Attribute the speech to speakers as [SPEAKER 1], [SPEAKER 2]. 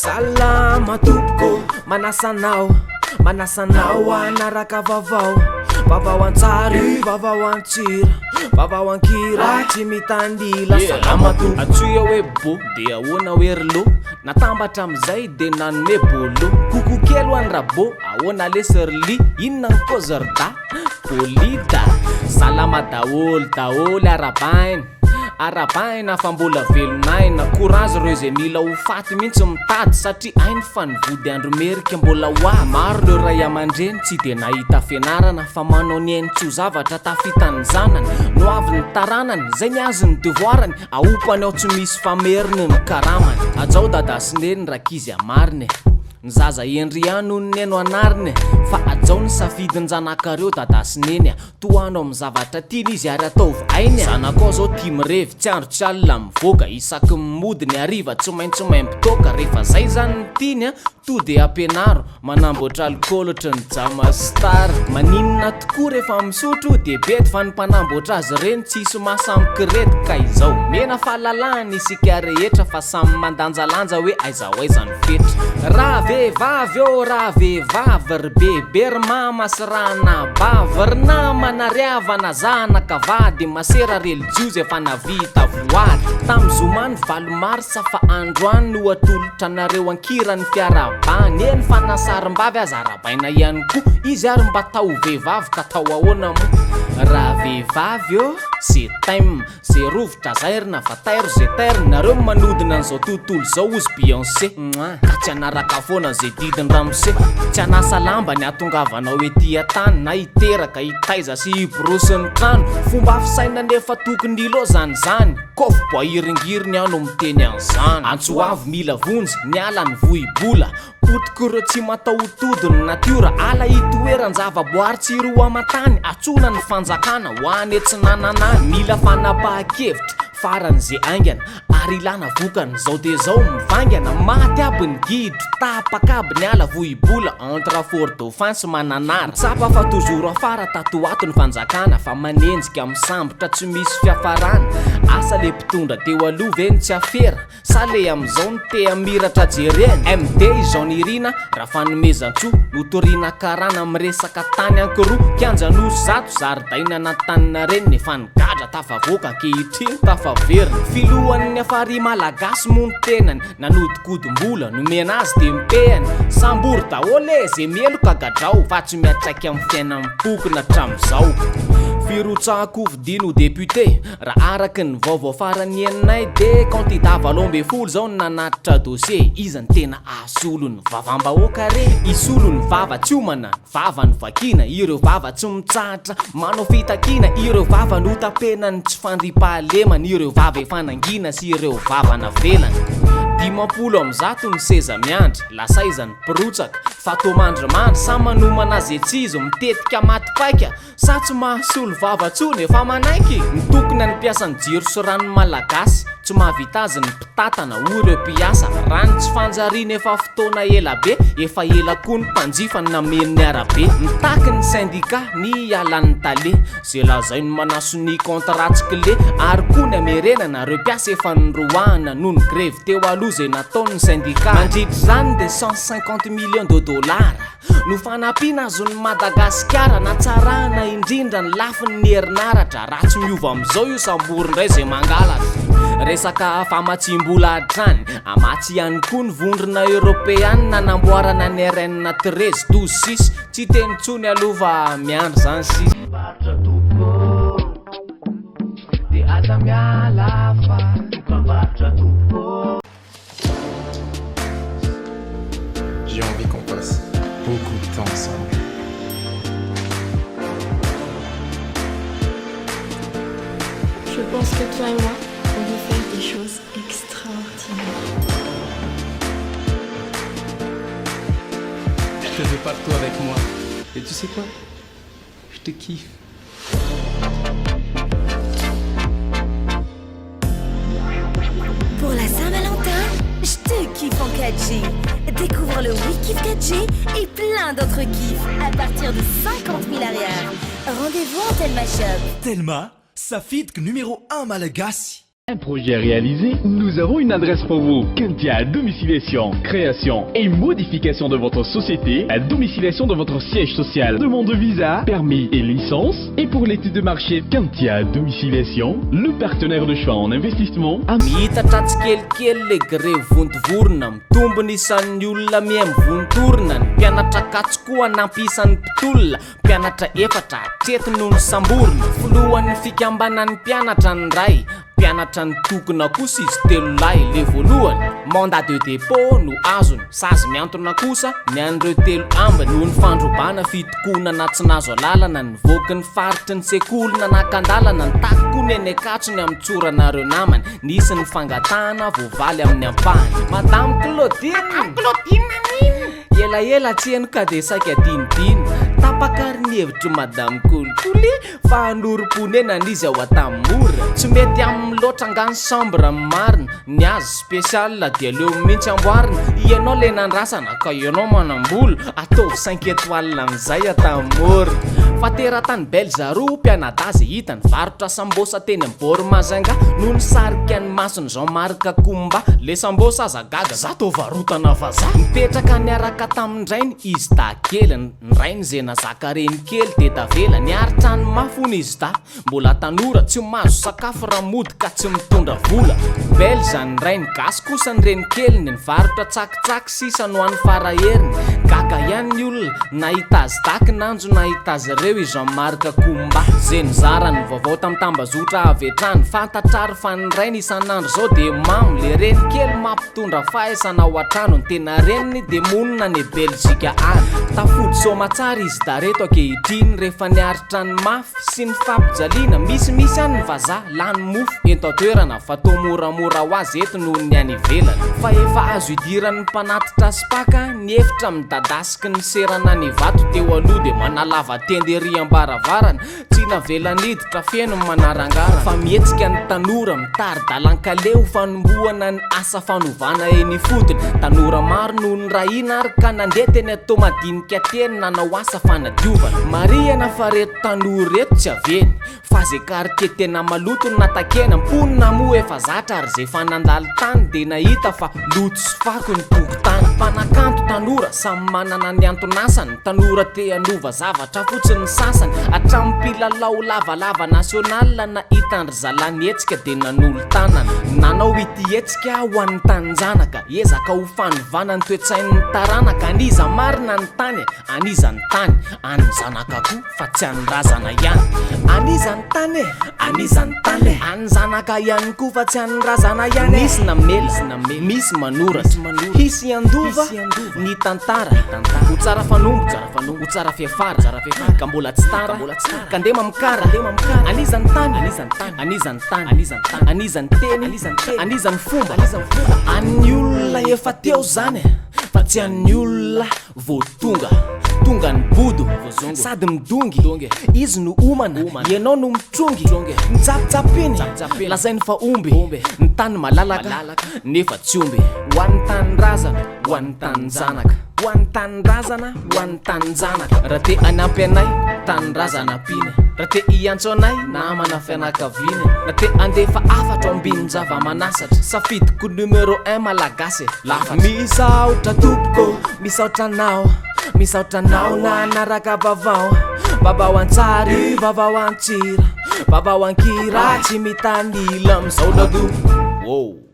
[SPEAKER 1] Salama tompoko, manasanao anaraka vavao an-tsary, vavao an-tsira, vavao an-kira, tsy mitandila. Salama tompoko atsoya hoe bo de ahoana hoe rlo, natambatra amizay de nanome bolo. Koko kely ho an'ny rabo, ahoana leserli, inona ny kozerda polida. Salama daholy arabaina fa mbola velonaina. Courage reo zay mila ho faty mihitsy mitady, satria ainy fa nivody andro merika mbola hoavy. Maro le ray aman-dreny tsy de nahita fianarana, fa manao ny ainy tsy ho zavatra tafitany zanany. No avy ny taranany zay ny azy ny devoirany, aopany ao tsy misy fameriny ny karamany. Ajao dadasineny rakizy amariny, ny zaza endriano ny eno anariny, fa ajao ny safidiny zanakareo dadasineny. Toano amin'ny zavatra tiany izy ary ataovy ainy. Zanakao zao tia mirevy, tsy andro tsy alina mivoaka, isaky mimody ny ariva tsy maintsy maim-pitoka. Rehefa zay zany ny tiany to de ampianaro, manamboatra alcool ohatry ny jamastar. Maninona tokoa rehefa misotro de bety, fa ny mpanamboatra azy reny tsisy mahasamikirety. Ka izao mena fahalalahany isika rehetra, fa samy mandanjalanja hoe aiza ny fetra. Raha vehivavy raha vehivavy, ry bebe ry mama sy rana bavy, ry namana ry havana zanaka vady, masera religiose efa navita voady. Tamy zomany valomarsa fa androany no atolotra nareo ankira ny fiarabany. Eny fa nasarim-bavy aza arabaina ihany koa, izy ary mba tao vehivavy ka tao ahoana mo. Raha vehivavy c'est time, c'est rovitra zairina fa tairo zay tairo. Nareo manodina an'izao tontolo zao ozy Beyoncé, ka tsy anaraka foana zay didiny ramose. Tsy anasa lamba ny atongavanao ety tany, na hiteraka hitaiza sy hiborosy ny trano. Fomba fisaina nefa tokony ilo zany kofo boahiringiriny ano miteny an'izany. Antsoavy mila vonjy, ny ala ny vohibola, potikoro tsy mataotody ny natiora. Ala hitoerany zavaboary tsy roa amatany, atsona ny fanjakana ho any tsy nananany. Mila fanapahan-kevitra farany zay aingana, ary ilana vokany zao de zao mivangana. Maty aby ny gidro, tapaka aby ny ala vohibola, entre fort dauphin sy mananara. Tsapa fa toujours afara tatoato ny fanjakana, fa manenjika misambotra tsy misy fiafarana. Asa le mpitondra teo alova eny tsy afera, sa le amizao ny te amiratra jereny. MD izaonirina raha fanomezan-tso, notorina karana miresaka tany ankiroa. Kianja nosy zato zaridaina natanina reny, nefa nigadra tafavoaka ankehitriny tafaverina. Filohan'ny afary malagasy moa ny tenany, nanodikodim-bola nomena azy de mipehany. Sambory daholo zay meloka gadrao, fa tsy miatraiky amin'ny fiainany pokona hatramizao. Firotsahako vidino député, raha araky ny vaovao farany eninay de candidat valombe folo zao ny nanatitra dossier. Izy ny tena asolo ny vavam-bahoaka re, isolo ny vava tsy homana, vava ny vakina. Ireo vava tsy mitsahatra manao fitakina, ireo vava notapenany tsy fandripahalemana. Ireo vava efa nangina sy ireo vava navelany. 50 am'zato ny seza miandry, lasaizany pirotsaka, fa tomandrimandry sa manomana azy etsizo mitetika maty-paika. Sa tsy mahasolo vava tsony efa manaiky, nitokony any mpiasany jiro sy rano malagasy, tsy mahavita azy ny mpitatana ho ireo mpiasa. Rano tsy fanjariana efa fotoana ela be, efa ela koa ny mpanjifa ny namen'ny arabe. Nitaky ny syndika ny alan'ny tale, zay lazainy manaso ny contratsikle. Ary koa ny amerenana reo mpiasa efa noroahana noho ny grevy teo aloha zay nataon'ny syndika. Mandritry zany de 150 millions de dollars no fanampiana azon'ny Madagasikara, natsarana indrindra ny lafiny ny herinaratra. Raha tsy miova am'izao io sambory ndray zay mangalatra. Resaka famatsim-bola hatrany, amatsy ihany koa ny vondrona Europeana, nanamboarana ny RN 13-12-6. Tsy teny tsony alova miandry zany sisy.
[SPEAKER 2] J'ai envie qu'on passe beaucoup de temps ensemble.
[SPEAKER 3] Je pense que toi et moi, on peut faire des choses extraordinaires.
[SPEAKER 2] Je te veux partout avec moi. Et tu sais quoi? Je te kiffe.
[SPEAKER 4] Pour la Saint-Valentin, je te kiffe en 4G. Découvre le WeKiff 4G et plein d'autres kiffs à partir de 50 000 arrières. Rendez-vous en Telma Shop.
[SPEAKER 5] Telma, sa fitk numéro 1 Malagasy. Un projet réalisé, nous avons une adresse pour vous. Kantia, domiciliation, création et modification de votre société, à domiciliation de votre siège social, demande de visa, permis et licence. Et pour l'étude de marché, Kantia, domiciliation, le partenaire de choix en investissement.
[SPEAKER 1] Mihitatra tsy kelikely le gré vontovorona mitombo n'isan'ny olona mihaimivontorona ny mpianatra katsokoa nampisan'ny mpitolona mpianatra efatra hatreto noho ny samborona filohan'ny fikambanan'ny mpianatra ny ray mpianatra ny tokona kosa izy telo lay le voalohany mandat de dépôt no azony sazy miantona kosa ny an'ireo telo ambiny noho ny fandrobana fitokonana tsy nazo alalana nivoaky ny faritry ny sekoly nanakandalana ny takoko ny eny akatsony amin'ny tsoranareo namany nisy ny fangatahana voavaly amin'ny ampahany madame Claudine elaela tsy eno ka de saika dinidiny tapakary ny hevitry madame Kolikoly fa hanoro-ponena n'izy ao atamora tsy mety amin'ny loatra angany chambre marina ny azy spécial dia leo mihitsy amboarina ianao le nandrasana ka ianao manambola ataovy 5 étoiles amin'izay atamora fa teratany belzaroa mpianadazy hitany varotra sambosa teny ambory mazanga no ny sarika ny masony Jean-Marc Komba le sambosa azagaga za to varotana vaza mipetraka niaraka tamin'ndrainy izy ta kely ny rainy zay nazaka reny kely de tavela niaritrany mafony izy ta mbola tanora tsy mahazo sakafo raha mody ka tsy mitondra vola belza ny rainy gasy kosa ny reny kely ny varotra tsakitsaky sisa no an'ny faraheriny gaga ihany ny olona nahita azy taky nanjo nahita azy reo i Jean-Marc Komba zay nizara ny vaovao tamin'ny tambazotra avetrany fantatrary fa ny rainy isan'andro zao de mamo le reny kely mampitondra fahaisana ao an-trano ny tena reniny de monina ny Belzika any tafody somatsara izy dareto ankehitriny rehefa niaritra ny mafy sy ny fampijaliana misy any ny vazaha lany mofo ento atoerana fa to moramora ho azy eto noho ny any ivelany fa efa azo idiran'ny mpanatitra spaka ny efitra midadasiky ny serana ny vato teo aloha de manalava tendery ambaravarana tsy navelaniditra feno manarangara fa mihetsika ny tanora mitary-dalan-kaleo fanombohana ny asa fanovana eny fotony tanora maro noho ny rahina ary ka nandeha teny atao madinika teny nanao asa fanadiovana mariana fa reto tanora reto tsy aveny fa zay kartie tena maloto ny natakena mponina moa efa zatra ary zay fanandalo tany de nahita fa loto sy fako ny tokotany mpanakanto tanora samy manana ny antonasany tanora te anova zavatra fotsiny sasany atrampilalao lavalava nasional nahita ny ry zalany etsika de nanolo tanana nanao ity etsika ho an'ny tanjanaka ezaka ho fanovana ny toetsain'ny taranaka aniza marina ny tany anizany tany any zanaka ko fa tsy any razana ihany anizany tany anizany tany any zanaka ihany ko fa tsy any razana ihany misy namela misy manora hisy andova ny tantara ho tsara fanombo ho tsara fiafara ka mbola tsy tara ka ndema mikara anizany tany anizany tany anizany teny anizany fomba an'ny olona efa teo zany fa tsy an'ny olona voatonga tonga ny bodo sady midongy izy no omana ianao no mitrongy nitsapitsapiny lazainy fa omby ny tany malalaka nefa tsy omby ho an'ny tany razana ho an'ny tany zanaka ho an'ny tany razana ho an'ny tany zanaka raha te anampy anay tany razana pina raha te iantso anay namana fianakaviana raha te andefa afatra ambiny zava-manasatra safidiko numero 1 malagasy lafatra misaotra tompoko misaotra nao na naraka vavao antsary vavao antsira vavao ankira tsy mitanila misaolado wow